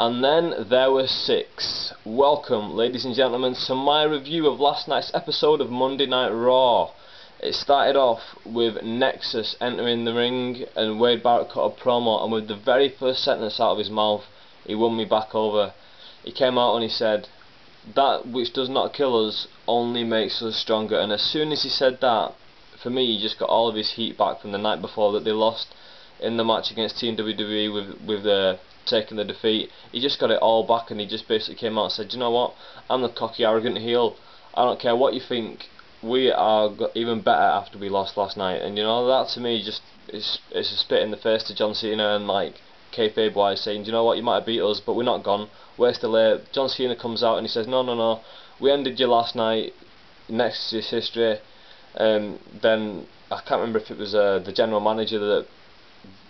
And then there were 6. Welcome, ladies and gentlemen, to my review of last night's episode of Monday Night Raw. It started off with Nexus entering the ring, and Wade Barrett cut a promo, and with the very first sentence out of his mouth, he won me back over. He came out and he said, "That which does not kill us only makes us stronger." And as soon as he said that, for me, he just got all of his heat back from the night before that they lost in the match against Team WWE with taking the defeat. He just got it all back, and he just basically came out and said, "You know what? I'm the cocky, arrogant heel. I don't care what you think. We are even better after we lost last night." And you know, that to me just it's a spit in the face to John Cena, and like kayfabe wise saying, "You know what? You might have beat us, but we're not gone. We're still here." John Cena comes out and he says, "No. We ended you last night. Next is history." Then I can't remember if it was the general manager that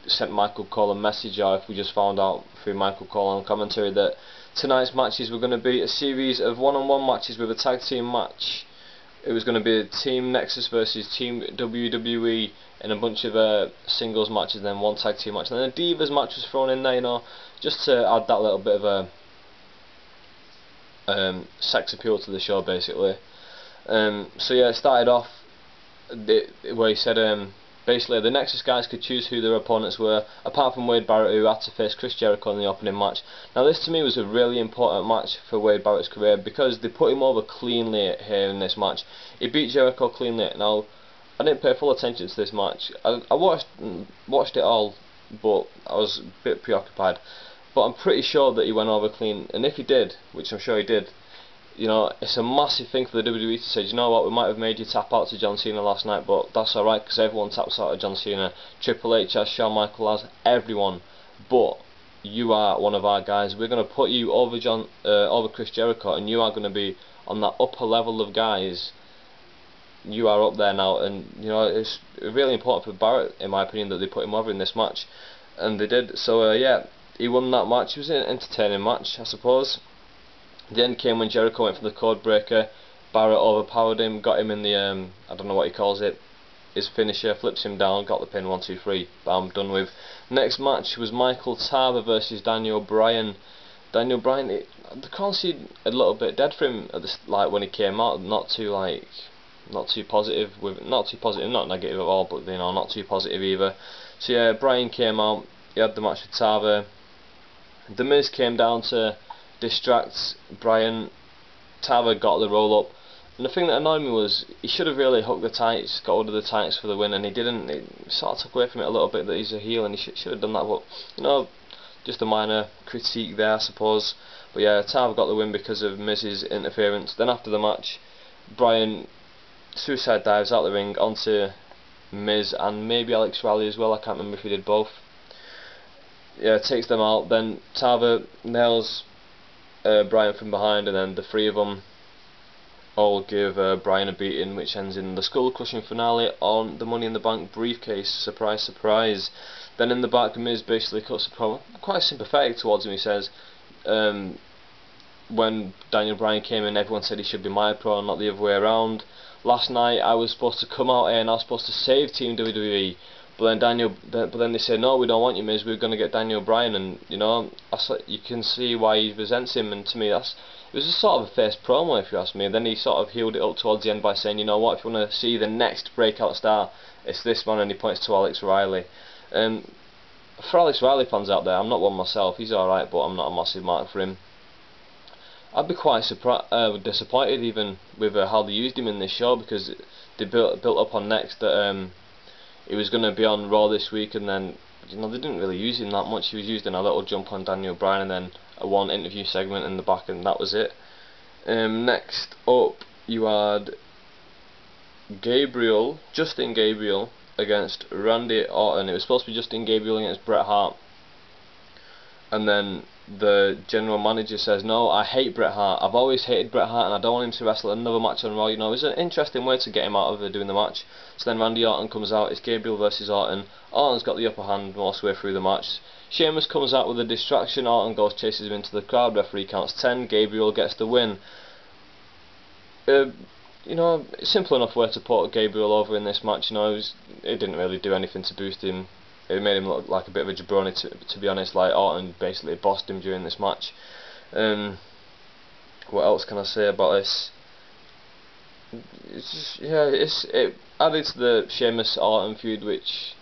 sent Michael Cole a message, or if we just found out through Michael Cole on commentary that tonight's matches were going to be a series of one-on-one matches with a tag team match. It was going to be Team Nexus versus Team WWE in a bunch of singles matches, and then one tag team match, and then a Divas match was thrown in there, you know, just to add that little bit of a sex appeal to the show, basically. So yeah, it started off where he said basically the Nexus guys could choose who their opponents were, apart from Wade Barrett, who had to face Chris Jericho in the opening match. Now this to me was a really important match for Wade Barrett's career, because they put him over cleanly here in this match. He beat Jericho cleanly. Now I didn't pay full attention to this match. I watched it all, but I was a bit preoccupied. But I'm pretty sure that he went over clean, and if he did, which I'm sure he did, you know, it's a massive thing for the WWE to say, "You know what, we might have made you tap out to John Cena last night, but that's alright, because everyone taps out to John Cena. Triple H has, Shawn Michaels has, everyone. But you are one of our guys. We're going to put you over over Chris Jericho, and you are going to be on that upper level of guys. You are up there now." And you know, it's really important for Barrett, in my opinion, that they put him over in this match, and they did. So yeah, he won that match. It was an entertaining match, I suppose. The end came when Jericho went for the code breaker. Barrett overpowered him, got him in the I don't know what he calls it, his finisher, flips him down, got the pin, 1, 2, 3. Bam, done with. Next match was Michael Tarver versus Daniel Bryan. Daniel Bryan, the crowd seemed a little bit dead for him at like when he came out. Not too positive, not negative at all, but you know, not too positive either. So yeah, Bryan came out. He had the match with Tarver. The Miz came down to distract Bryan. Tarver got the roll up, and the thing that annoyed me was he should have really hooked the tights, got hold of the tights for the win, and he didn't. It sort of took away from it a little bit that he's a heel, and he should have done that. But you know, just a minor critique there, I suppose. But yeah, Tarver got the win because of Miz's interference. Then after the match, Bryan suicide dives out the ring onto Miz and maybe Alex Riley as well. I can't remember if he did both. Yeah, takes them out. Then Tarver nails Bryan from behind, and then the three of them all give Bryan a beating, which ends in the skull crushing finale on the Money in the Bank briefcase. Surprise, surprise. Then in the back, Miz basically cuts a promo, quite sympathetic towards him. He says, when Daniel Bryan came in, everyone said he should be my pro, not the other way around. Last night I was supposed to come out here and I was supposed to save Team WWE, but then they said, "No, we don't want you, Miz. We're going to get Daniel Bryan." And you know, you can see why he resents him. And to me, it was a sort of a face promo, if you ask me. And then he sort of healed it up towards the end by saying, "You know what? If you want to see the next breakout star, it's this man." And he points to Alex Riley. For Alex Riley fans out there, I'm not one myself. He's all right, but I'm not a massive mark for him. I'd be quite disappointed even with how they used him in this show, because they built up on Next that he was going to be on Raw this week, and then you know, they didn't really use him that much. He was used in a little jump on Daniel Bryan, and then a one interview segment in the back, and that was it. Next up, you had Justin Gabriel against Randy Orton. It was supposed to be Justin Gabriel against Bret Hart, and then the general manager says, "No, I hate Bret Hart. I've always hated Bret Hart, and I don't want him to wrestle another match on Raw." You know, it was an interesting way to get him out of doing the match. So then Randy Orton comes out. It's Gabriel versus Orton. Orton's got the upper hand most of the way through the match. Sheamus comes out with a distraction. Orton chases him into the crowd. Referee counts 10. Gabriel gets the win. You know, simple enough way to put Gabriel over in this match. You know, it didn't really do anything to boost him it made him look like a bit of a jabroni, to be honest. Like, Orton basically bossed him during this match. What else can I say about this? It's just, yeah, it added to the Sheamus Orton feud, which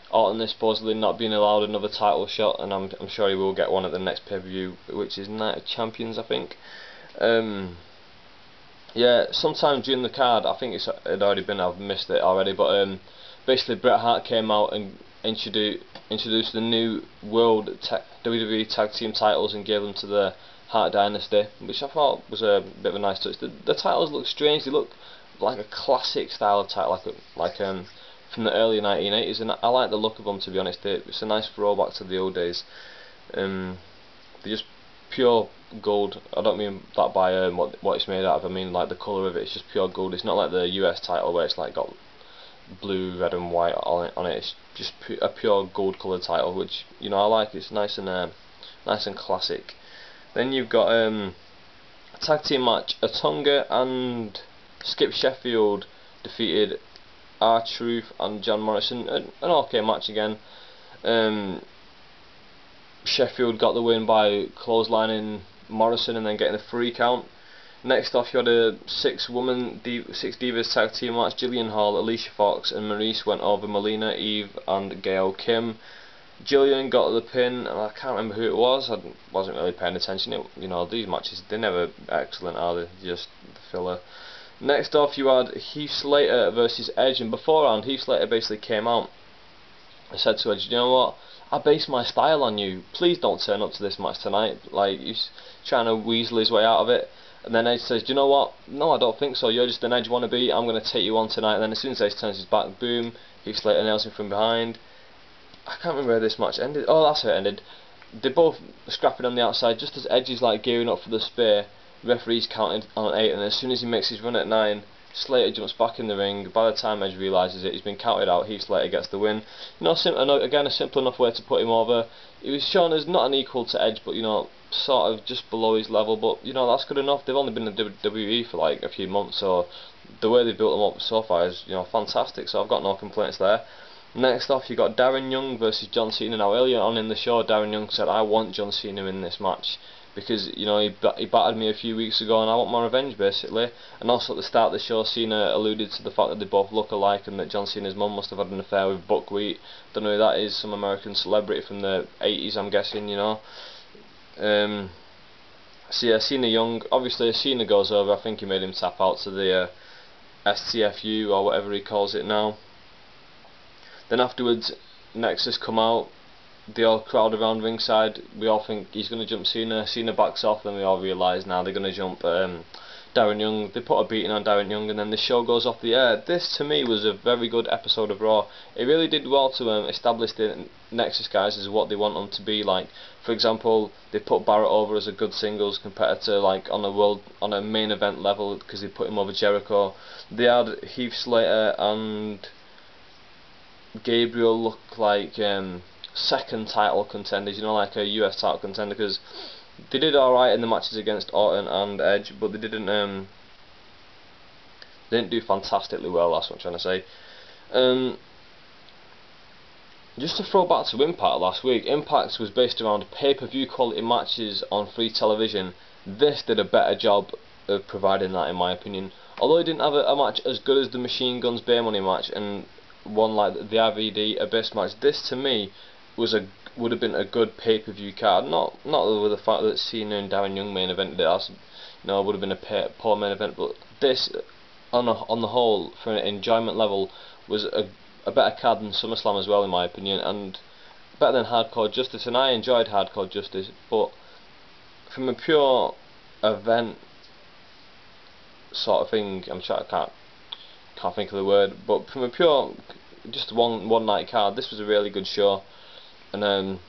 Orton is supposedly not being allowed another title shot, and I'm sure he will get one at the next pay-per-view, which is Night of Champions, I think. Yeah, sometime during the card, I think it had already been, I've missed it already, but basically Bret Hart came out and introduced the new World WWE Tag Team titles and gave them to the Hart Dynasty, which I thought was a bit of a nice touch. The titles look strange. They look like a classic style of title, like from the early 1980s, and I like the look of them, to be honest. It's a nice throwback to the old days. They're just pure gold. I don't mean that by what it's made out of. I mean like the colour of it. It's just pure gold. It's not like the US title where it's like got blue, red and white on it. It's just a pure gold coloured title, which, you know, I like. It's nice and classic. Then you've got a tag team match. Otunga and Skip Sheffield defeated R-Truth and John Morrison. An okay match again. Sheffield got the win by clotheslining Morrison and then getting the 3 count. Next off, you had a 6 divas tag team match. Jillian Hall, Alicia Fox and Maurice went over Melina, Eve and Gail Kim. Jillian got the pin, and I can't remember who it was. I wasn't really paying attention. You know, these matches, they're never excellent, are they? Just the filler. Next off, you had Heath Slater versus Edge, and beforehand, Heath Slater basically came out and said to Edge, you know what, I base my style on you. Please don't turn up to this match tonight. Like, he's trying to weasel his way out of it. And then Edge says, do you know what? No, I don't think so. You're just an Edge wannabe. I'm going to take you on tonight. And then as soon as Edge turns his back, boom, Heath Slater nails him from behind. I can't remember where this match ended. Oh, that's how it ended. They're both scrapping on the outside. Just as Edge is like gearing up for the spear, the referee's counted on 8, and as soon as he makes his run at 9, Slater jumps back in the ring. By the time Edge realises it, he's been counted out. Heath Slater gets the win. You know, again, a simple enough way to put him over. He was shown as not an equal to Edge, but, you know, sort of just below his level. But, you know, that's good enough. They've only been in the WWE for like a few months, so the way they've built them up so far is, you know, fantastic. So I've got no complaints there. Next off, you got Darren Young versus John Cena. Now, earlier on in the show, Darren Young said, I want John Cena in this match because, you know, he battered me a few weeks ago and I want my revenge, basically. And also at the start of the show, Cena alluded to the fact that they both look alike and that John Cena's mum must have had an affair with Buckwheat. Don't know who that is, some American celebrity from the 80s, I'm guessing, you know. So yeah, Cena Young, obviously if Cena goes over, I think he made him tap out to the STFU or whatever he calls it now. Then afterwards, Nexus come out, they all crowd around ringside, we all think he's going to jump Cena, Cena backs off, then we all realise now they're going to jump Darren Young. They put a beating on Darren Young and then the show goes off the air. This to me was a very good episode of Raw. It really did well to establish the Nexus guys as what they want them to be. Like, for example, they put Barrett over as a good singles competitor, like on a main event level, because they put him over Jericho. They had Heath Slater and Gabriel look like second title contenders, you know, like a US title contender, because they did alright in the matches against Orton and Edge, but they didn't do fantastically well, that's what I'm trying to say. Just to throw back to Impact last week, Impact was based around pay-per-view quality matches on free television. This did a better job of providing that, in my opinion. Although it didn't have a match as good as the Machine Guns Bay Money match and one like the RVD Abyss match, this to me would have been a good pay-per-view card. Not with the fact that Cena and Darren Young main evented it, you know, it would have been a poor main event, but this on the whole, for an enjoyment level, was a better card than SummerSlam as well, in my opinion, and better than Hardcore Justice. And I enjoyed Hardcore Justice, but from a pure event sort of thing, can't think of the word, but from a pure just one night card, this was a really good show. And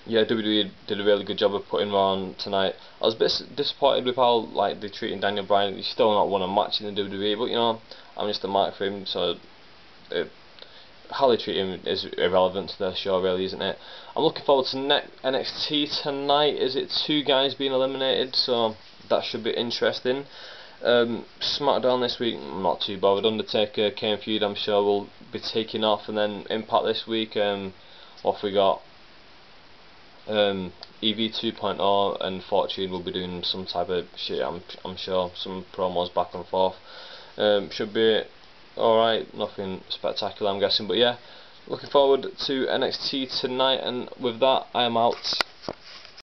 yeah, WWE did a really good job of putting on tonight. I was a bit disappointed with how like they're treating Daniel Bryan. He's still not won a match in the WWE, but you know, I'm just a mark for him, so how they treat him is irrelevant to the show, really, isn't it? I'm looking forward to NXT tonight. Is it 2 guys being eliminated? So that should be interesting. SmackDown this week, I'm not too bothered. Undertaker, Kane feud, I'm sure will be taking off, and then Impact this week. Off we got EV 2.0, and Fortune will be doing some type of shit, I'm sure, some promos back and forth. Should be alright, nothing spectacular I'm guessing, but yeah, looking forward to NXT tonight, and with that I am out.